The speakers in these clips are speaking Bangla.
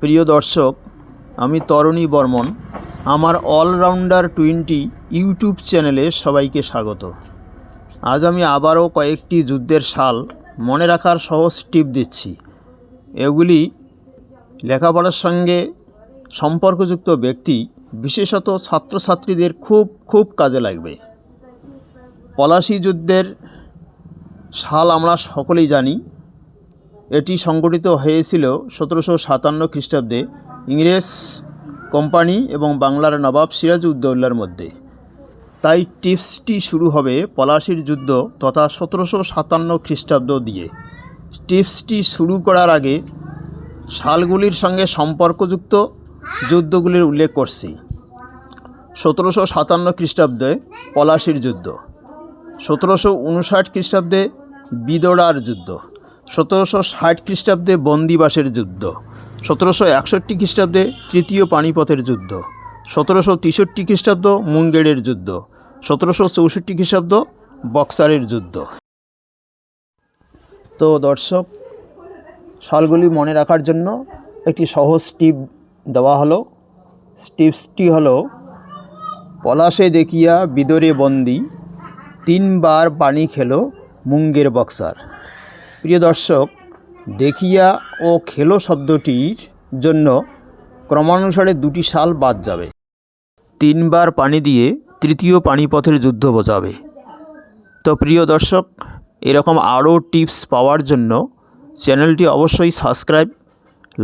প্রিয় দর্শক, আমি তরণী বর্মন। আমার অলরাউন্ডার 20 ইউটিউব চ্যানেলে সবাইকে স্বাগত। আজ আমি আবারও কয়েকটি যুদ্ধের সাল মনে রাখার সহজ টিপ দিচ্ছি। এগুলি লেখাপড়ার সঙ্গে সম্পর্কযুক্ত ব্যক্তি, বিশেষত ছাত্রছাত্রীদের খুব কাজে লাগবে। পলাশী যুদ্ধের সাল আমরা সকলেই জানি। এটি সংগঠিত হয়েছিল 1757 খ্রিস্টাব্দে ইংরেজ কোম্পানি এবং বাংলার নবাব সিরাজউদ্দৌলার মধ্যে। তাই টিপসটি শুরু হবে পলাশীর যুদ্ধ তথা 1757 খ্রিস্টাব্দ দিয়ে। টিপসটি শুরু করার আগে সালগুলির সঙ্গে সম্পর্কযুক্ত যুদ্ধগুলির উল্লেখ করছি। 1757 খ্রিস্টাব্দে পলাশীর যুদ্ধ, 1759 খ্রিস্টাব্দে বিদড়ার যুদ্ধ, 1760 খ্রিস্টাব্দে বন্দিবাসের যুদ্ধ, 1761 খ্রিস্টাব্দে তৃতীয় পানিপথের যুদ্ধ, 1763 খ্রিস্টাব্দ মুঙ্গেরের যুদ্ধ, 1764 খ্রিস্টাব্দ বক্সারের যুদ্ধ। তো দর্শক, সালগুলি মনে রাখার জন্য একটি সহজ টিপ দেওয়া হলো। টিপসটি হলো, পলাশে দেখিয়া বিদরে বন্দি, 3 বার পানি খেলো মুঙ্গের বক্সার। প্রিয় দর্শক, দেখিয়া ও খেলো শব্দটির জন্য ক্রমানুসারে 2টি সাল বাদ যাবে। 3 বার পানি দিয়ে তৃতীয় পানিপথের যুদ্ধ বোঝাবে। তো প্রিয় দর্শক, এরকম আরও টিপস পাওয়ার জন্য চ্যানেলটি অবশ্যই সাবস্ক্রাইব,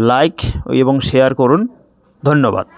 লাইক এবং শেয়ার করুন। ধন্যবাদ।